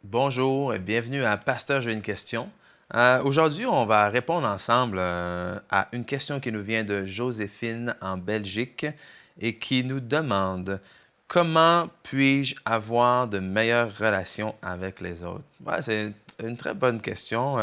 Bonjour et bienvenue à Pasteur, j'ai une question. Aujourd'hui, on va répondre ensemble à une question qui nous vient de Joséphine en Belgique et qui nous demande comment puis-je avoir de meilleures relations avec les autres? Ouais, c'est une très bonne question,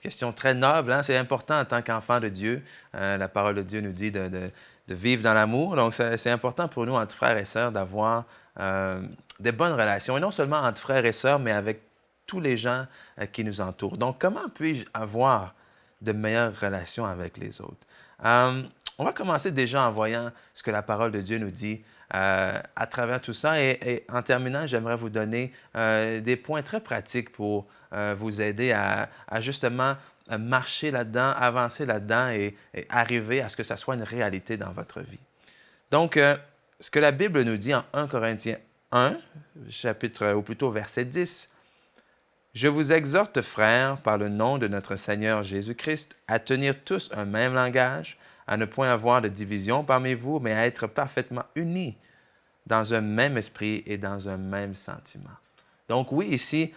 question très noble, hein? C'est important en tant qu'enfant de Dieu. La parole de Dieu nous dit de vivre dans l'amour, donc c'est important pour nous, entre frères et sœurs, d'avoir euh, des bonnes relations, et non seulement entre frères et sœurs, mais avec tous les gens qui nous entourent. Donc, comment puis-je avoir de meilleures relations avec les autres? Euh, on va commencer déjà en voyant ce que la parole de Dieu nous dit à travers tout ça. Et en terminant, j'aimerais vous donner des points très pratiques pour vous aider à justement marcher là-dedans, avancer là-dedans et arriver à ce que ça soit une réalité dans votre vie. Donc, ce que la Bible nous dit en 1 Corinthiens 1, chapitre, ou plutôt verset 10, je vous exhorte, frères, par le nom de notre Seigneur Jésus-Christ, à tenir tous un même langage, à ne point avoir de division parmi vous, mais à être parfaitement unis dans un même esprit et dans un même sentiment. Donc oui, ici,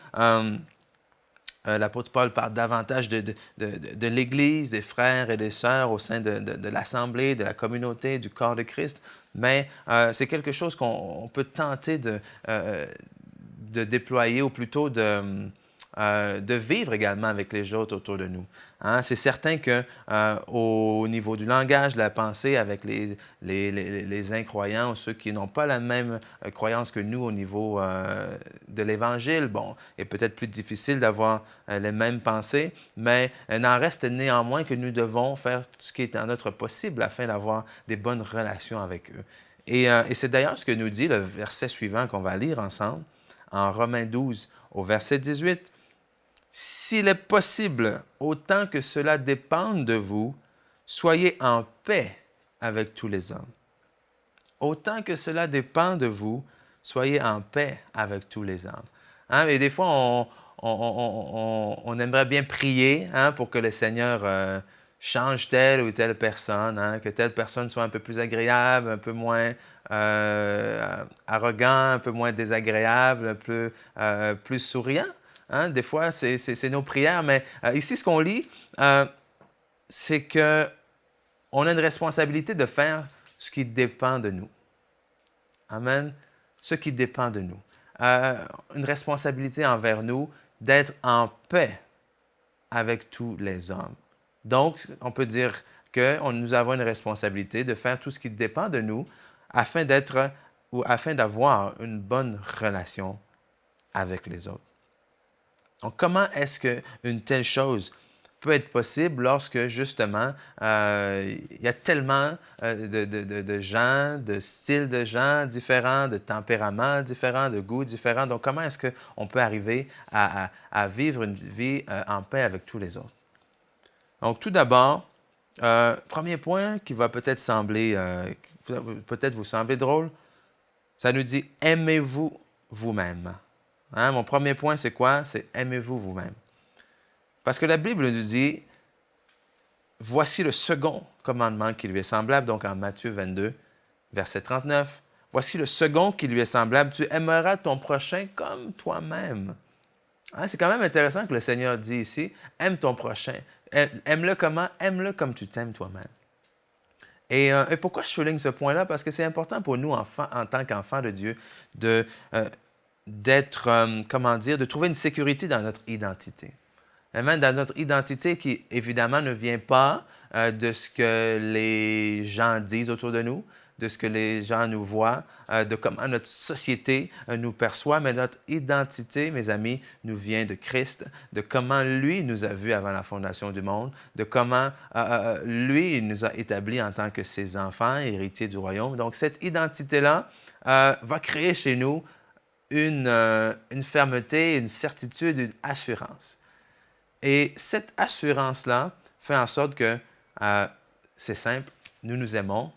l'apôtre Paul parle davantage de l'Église, des frères et des sœurs au sein de l'Assemblée, de la communauté, du corps de Christ, mais c'est quelque chose qu'on peut tenter de déployer, ou plutôt de vivre également avec les autres autour de nous. Hein? C'est certain que au niveau du langage, de la pensée, avec les incroyants ou ceux qui n'ont pas la même croyance que nous au niveau de l'Évangile, bon, est peut-être plus difficile d'avoir les mêmes pensées, mais n'en reste néanmoins que nous devons faire tout ce qui est en notre possible afin d'avoir des bonnes relations avec eux. Et c'est d'ailleurs ce que nous dit le verset suivant qu'on va lire ensemble, en Romains 12, au verset 18. S'il est possible, autant que cela dépende de vous, soyez en paix avec tous les hommes. Autant que cela dépend de vous, soyez en paix avec tous les hommes. Hein? Et des fois, on aimerait bien prier, hein, pour que le Seigneur change telle ou telle personne, hein, que telle personne soit un peu plus agréable, un peu moins arrogant, un peu moins désagréable, un peu plus souriant. Hein? Des fois, c'est nos prières, mais ici, ce qu'on lit, c'est qu'on a une responsabilité de faire ce qui dépend de nous. Amen. Ce qui dépend de nous. Une responsabilité envers nous d'être en paix avec tous les hommes. Donc, on peut dire que nous avons une responsabilité de faire tout ce qui dépend de nous afin d'être ou afin d'avoir une bonne relation avec les autres. Donc, comment est-ce qu'une telle chose peut être possible lorsque, justement, il y a tellement de gens, de styles de gens différents, de tempéraments différents, de goûts différents. Donc, comment est-ce qu'on peut arriver à vivre une vie en paix avec tous les autres? Donc, tout d'abord, premier point qui va peut-être peut-être vous sembler drôle, ça nous dit « aimez-vous vous-même ». Hein? Mon premier point, c'est quoi? C'est « aimez-vous vous-même ». Parce que la Bible nous dit, voici le second commandement qui lui est semblable, donc en Matthieu 22, verset 39. Voici le second qui lui est semblable, tu aimeras ton prochain comme toi-même. Hein, c'est quand même intéressant que le Seigneur dit ici, aime ton prochain. Aime-le comment? Aime-le comme tu t'aimes toi-même. Et pourquoi je souligne ce point-là? Parce que c'est important pour nous, en tant qu'enfants de Dieu, de, d'être, comment dire, de trouver une sécurité dans notre identité. Amen. Dans notre identité qui, évidemment, ne vient pas de ce que les gens disent autour de nous, de ce que les gens nous voient, de comment notre société nous perçoit, mais notre identité, mes amis, nous vient de Christ, de comment lui nous a vus avant la fondation du monde, de comment lui il nous a établis en tant que ses enfants, héritiers du royaume. Donc, cette identité-là va créer chez nous une fermeté, une certitude, une assurance. Et cette assurance-là fait en sorte que c'est simple, nous nous aimons,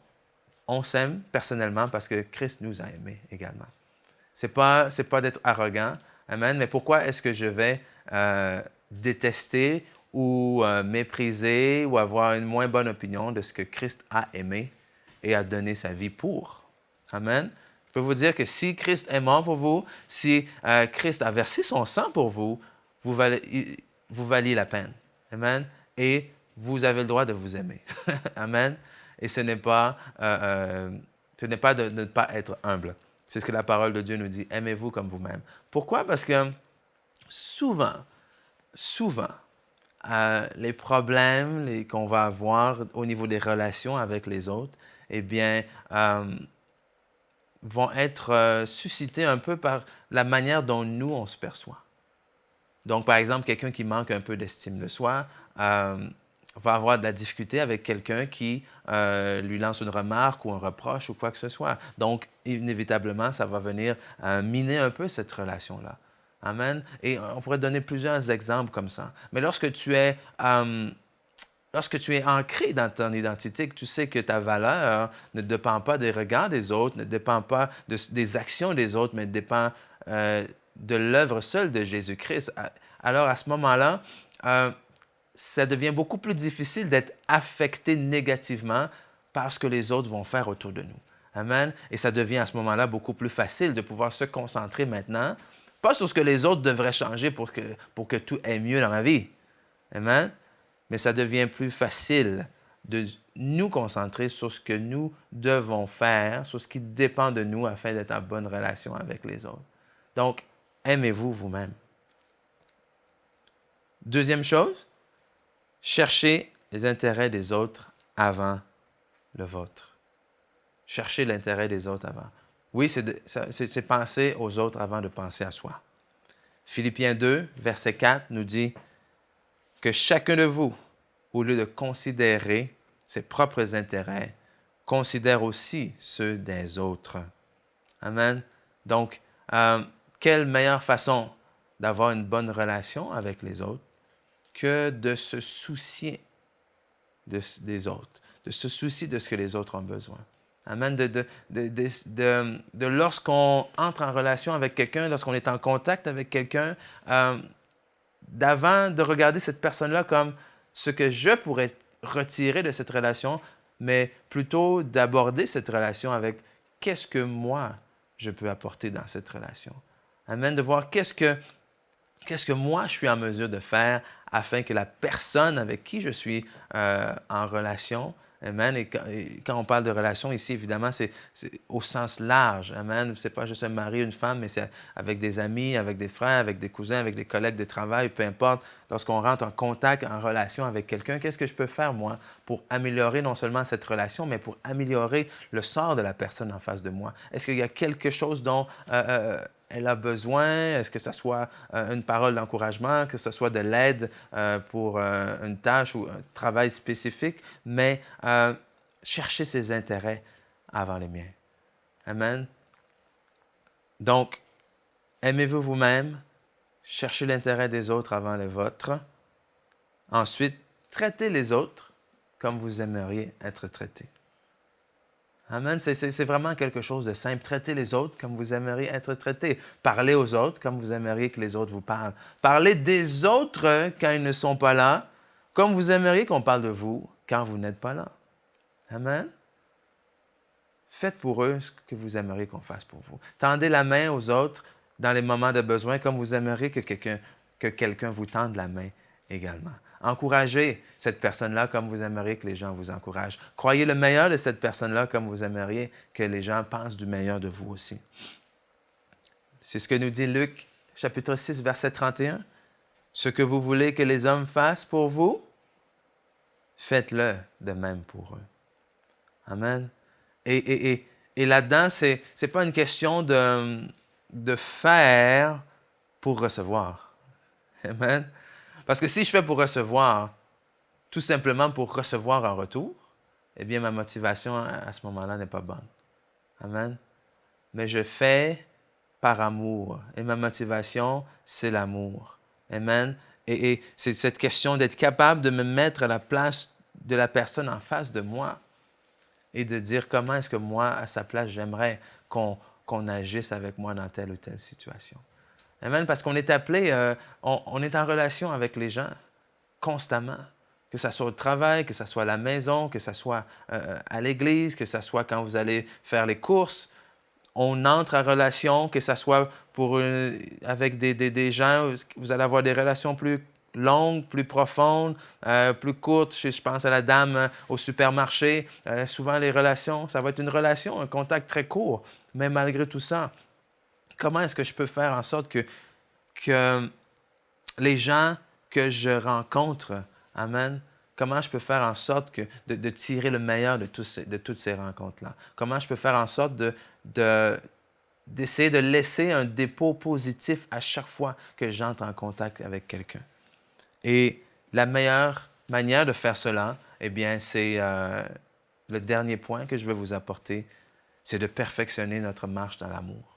on s'aime personnellement parce que Christ nous a aimés également. C'est pas d'être arrogant, amen, mais pourquoi est-ce que je vais détester ou mépriser ou avoir une moins bonne opinion de ce que Christ a aimé et a donné sa vie pour? Amen. peux vous dire que si Christ est mort pour vous, si Christ a versé son sang pour vous, vous valiez la peine. Amen. Et vous avez le droit de vous aimer. Amen. Et ce n'est pas, de ne pas être humble. C'est ce que la parole de Dieu nous dit. Aimez-vous comme vous-même. Pourquoi? Parce que souvent, les problèmes qu'on va avoir au niveau des relations avec les autres, eh bien, vont être suscités un peu par la manière dont nous, on se perçoit. Donc, par exemple, quelqu'un qui manque un peu d'estime de soi va avoir de la difficulté avec quelqu'un qui lui lance une remarque ou un reproche ou quoi que ce soit. Donc, inévitablement, ça va venir miner un peu cette relation-là. Amen. Et on pourrait donner plusieurs exemples comme ça. Mais lorsque tu es ancré dans ton identité, que tu sais que ta valeur ne dépend pas des regards des autres, ne dépend pas des actions des autres, mais dépend de l'œuvre seule de Jésus-Christ, alors à ce moment-là, ça devient beaucoup plus difficile d'être affecté négativement par ce que les autres vont faire autour de nous. Amen. Et ça devient à ce moment-là beaucoup plus facile de pouvoir se concentrer maintenant, pas sur ce que les autres devraient changer pour que tout aille mieux dans ma vie. Amen. Mais ça devient plus facile de nous concentrer sur ce que nous devons faire, sur ce qui dépend de nous afin d'être en bonne relation avec les autres. Donc, aimez-vous vous-même. Deuxième chose, cherchez les intérêts des autres avant le vôtre. Cherchez l'intérêt des autres avant. Oui, c'est penser aux autres avant de penser à soi. Philippiens 2, verset 4 nous dit que chacun de vous, au lieu de considérer ses propres intérêts, considère aussi ceux des autres. Amen. Donc, quelle meilleure façon d'avoir une bonne relation avec les autres que de se soucier des autres, de se soucier de ce que les autres ont besoin. Amen. De lorsqu'on entre en relation avec quelqu'un, lorsqu'on est en contact avec quelqu'un, d'avant de regarder cette personne-là comme ce que je pourrais retirer de cette relation, mais plutôt d'aborder cette relation avec qu'est-ce que moi je peux apporter dans cette relation. Amen. De voir qu'est-ce que moi je suis en mesure de faire afin que la personne avec qui je suis en relation, amen, et quand on parle de relation ici, évidemment, c'est au sens large, amen, c'est pas juste un mari, une femme, mais c'est avec des amis, avec des frères, avec des cousins, avec des collègues de travail, peu importe, lorsqu'on rentre en contact, en relation avec quelqu'un, qu'est-ce que je peux faire, moi, pour améliorer non seulement cette relation, mais pour améliorer le sort de la personne en face de moi? Est-ce qu'il y a quelque chose dont elle a besoin? Est-ce que ce soit une parole d'encouragement, que ce soit de l'aide pour une tâche ou un travail spécifique, mais chercher ses intérêts avant les miens. Amen. Donc, aimez-vous vous-même, cherchez l'intérêt des autres avant le vôtre. Ensuite, traitez les autres comme vous aimeriez être traités. Amen. C'est vraiment quelque chose de simple. Traitez les autres comme vous aimeriez être traités. Parlez aux autres comme vous aimeriez que les autres vous parlent. Parlez des autres quand ils ne sont pas là, comme vous aimeriez qu'on parle de vous quand vous n'êtes pas là. Amen. Faites pour eux ce que vous aimeriez qu'on fasse pour vous. Tendez la main aux autres dans les moments de besoin comme vous aimeriez que quelqu'un vous tende la main également. Encouragez cette personne-là comme vous aimeriez que les gens vous encouragent. Croyez le meilleur de cette personne-là comme vous aimeriez que les gens pensent du meilleur de vous aussi. C'est ce que nous dit Luc, chapitre 6, verset 31. Ce que vous voulez que les hommes fassent pour vous, faites-le de même pour eux. Amen. Et là-dedans, ce n'est pas une question de faire pour recevoir. Amen. Parce que si je fais pour recevoir, tout simplement pour recevoir en retour, eh bien, ma motivation à ce moment-là n'est pas bonne. Amen. Mais je fais par amour. Et ma motivation, c'est l'amour. Amen. Et c'est cette question d'être capable de me mettre à la place de la personne en face de moi et de dire comment est-ce que moi, à sa place, j'aimerais qu'on agisse avec moi dans telle ou telle situation. Amen. Parce qu'on est appelé, on est en relation avec les gens constamment. Que ce soit au travail, que ce soit à la maison, que ce soit à l'église, que ce soit quand vous allez faire les courses. on entre en relation, que ce soit avec des gens, vous allez avoir des relations plus longues, plus profondes, plus courtes. Je pense à la dame au supermarché. Souvent, les relations, ça va être une relation, un contact très court. Mais malgré tout ça, comment est-ce que je peux faire en sorte que les gens que je rencontre, amen, comment je peux faire en sorte de tirer le meilleur de toutes ces rencontres-là? Comment je peux faire en sorte d'essayer de laisser un dépôt positif à chaque fois que j'entre en contact avec quelqu'un? Et la meilleure manière de faire cela, eh bien, c'est le dernier point que je vais vous apporter, c'est de perfectionner notre marche dans l'amour.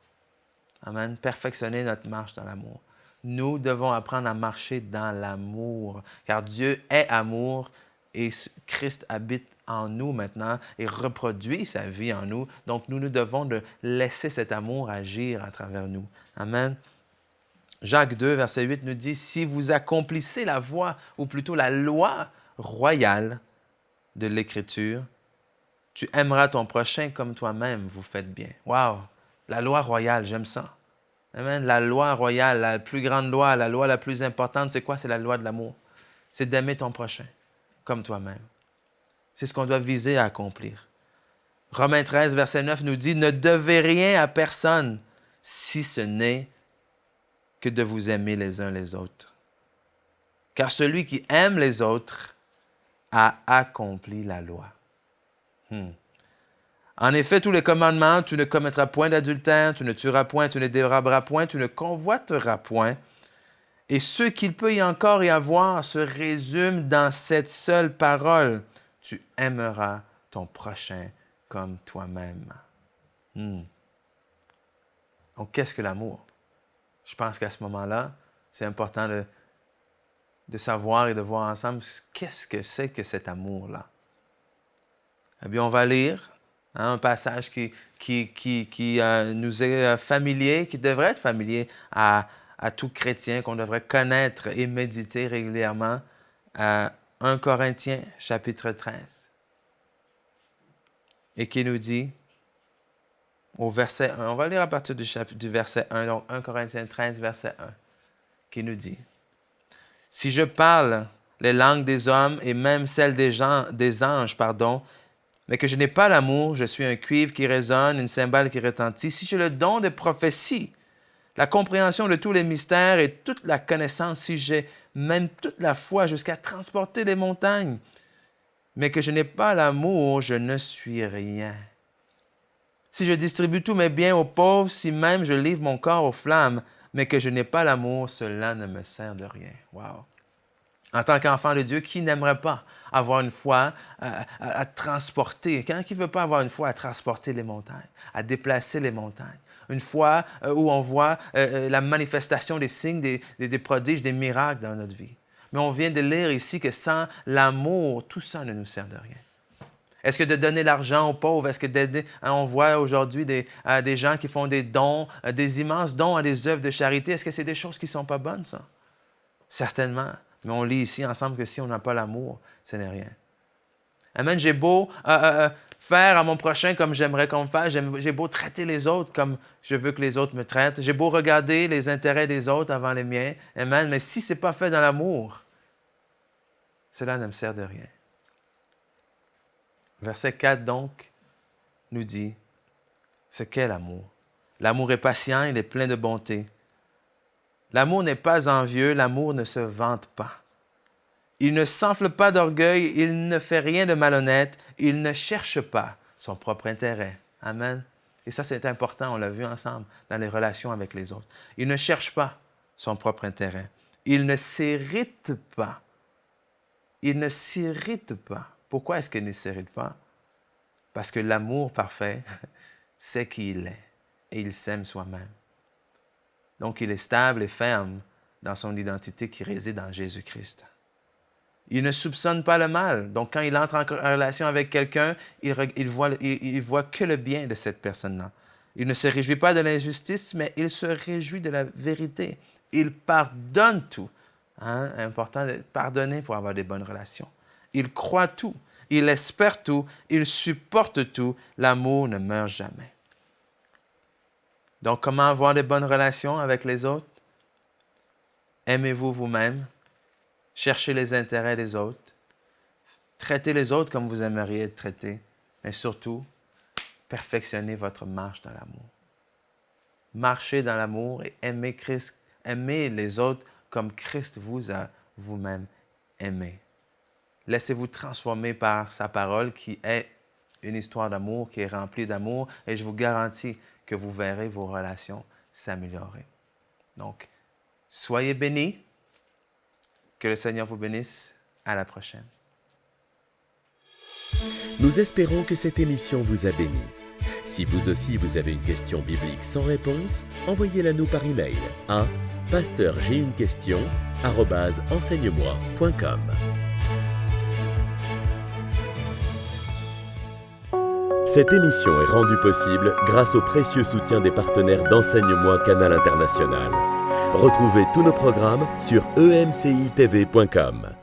Amen. Perfectionner notre marche dans l'amour. Nous devons apprendre à marcher dans l'amour, car Dieu est amour et Christ habite en nous maintenant et reproduit sa vie en nous. Donc, nous devons de laisser cet amour agir à travers nous. Amen. Jacques 2, verset 8 nous dit, « Si vous accomplissez la voie, ou plutôt la loi royale de l'Écriture, tu aimeras ton prochain comme toi-même, vous faites bien. » Wow! La loi royale, j'aime ça. Amen. La loi royale, la plus grande loi, la loi la plus importante, c'est quoi? C'est la loi de l'amour. C'est d'aimer ton prochain comme toi-même. C'est ce qu'on doit viser à accomplir. Romains 13, verset 9 nous dit, « Ne devez rien à personne si ce n'est que de vous aimer les uns les autres. Car celui qui aime les autres a accompli la loi. » En effet, tous les commandements, tu ne commettras point d'adultère, tu ne tueras point, tu ne déroberas point, tu ne convoiteras point. Et ce qu'il peut y encore y avoir se résume dans cette seule parole. Tu aimeras ton prochain comme toi-même. Donc, qu'est-ce que l'amour? Je pense qu'à ce moment-là, c'est important de savoir et de voir ensemble qu'est-ce que c'est que cet amour-là. Eh bien, on va lire un passage qui nous est familier, qui devrait être familier à tout chrétien, qu'on devrait connaître et méditer régulièrement. 1 Corinthiens, chapitre 13. Et qui nous dit, au verset 1, on va lire à partir du verset 1, donc 1 Corinthiens 13, verset 1, qui nous dit, « Si je parle les langues des hommes et même celles des anges, mais que je n'ai pas l'amour, je suis un cuivre qui résonne, une cymbale qui retentit. Si j'ai le don de prophétie, la compréhension de tous les mystères et toute la connaissance, si j'ai même toute la foi jusqu'à transporter les montagnes, mais que je n'ai pas l'amour, je ne suis rien. Si je distribue tous mes biens aux pauvres, si même je livre mon corps aux flammes, mais que je n'ai pas l'amour, cela ne me sert de rien. » Wow! En tant qu'enfant de Dieu, qui n'aimerait pas avoir une foi à transporter? Qui ne veut pas avoir une foi à transporter les montagnes, à déplacer les montagnes? Une foi où on voit la manifestation des signes, des prodiges, des miracles dans notre vie. Mais on vient de lire ici que sans l'amour, tout ça ne nous sert de rien. Est-ce que de donner l'argent aux pauvres, est-ce que d'aider, on voit aujourd'hui des gens qui font des dons, des immenses dons à des œuvres de charité, est-ce que c'est des choses qui ne sont pas bonnes, ça? Certainement. Mais on lit ici ensemble que si on n'a pas l'amour, ce n'est rien. Amen. J'ai beau faire à mon prochain comme j'aimerais qu'on me fasse. J'ai beau traiter les autres comme je veux que les autres me traitent. J'ai beau regarder les intérêts des autres avant les miens. Amen. Mais si ce n'est pas fait dans l'amour, cela ne me sert de rien. Verset 4, donc, nous dit ce qu'est l'amour. L'amour est patient, il est plein de bonté. L'amour n'est pas envieux, l'amour ne se vante pas. Il ne s'enfle pas d'orgueil, il ne fait rien de malhonnête, il ne cherche pas son propre intérêt. Amen. Et ça, c'est important, on l'a vu ensemble dans les relations avec les autres. Il ne cherche pas son propre intérêt. Il ne s'irrite pas. Il ne s'irrite pas. Pourquoi est-ce qu'il ne s'irrite pas? Parce que l'amour parfait, c'est qui il est et il s'aime soi-même. Donc, il est stable et ferme dans son identité qui réside en Jésus-Christ. Il ne soupçonne pas le mal. Donc, quand il entre en relation avec quelqu'un, il voit que le bien de cette personne-là. Il ne se réjouit pas de l'injustice, mais il se réjouit de la vérité. Il pardonne tout. Important de pardonner pour avoir des bonnes relations. Il croit tout. Il espère tout. Il supporte tout. L'amour ne meurt jamais. Donc, comment avoir de bonnes relations avec les autres? Aimez-vous vous-même. Cherchez les intérêts des autres. Traitez les autres comme vous aimeriez être traités. Mais surtout, perfectionnez votre marche dans l'amour. Marchez dans l'amour et aimez Christ. Aimez les autres comme Christ vous a vous-même aimé. Laissez-vous transformer par sa parole qui est une histoire d'amour, qui est remplie d'amour, et je vous garantis que vous verrez vos relations s'améliorer. Donc, soyez bénis. Que le Seigneur vous bénisse. À la prochaine. Nous espérons que cette émission vous a béni. Si vous aussi vous avez une question biblique sans réponse, envoyez-la nous par email à pasteurj'aiunequestion@enseigne-moi.com. Cette émission est rendue possible grâce au précieux soutien des partenaires d'Enseigne-moi Canal International. Retrouvez tous nos programmes sur emcitv.com.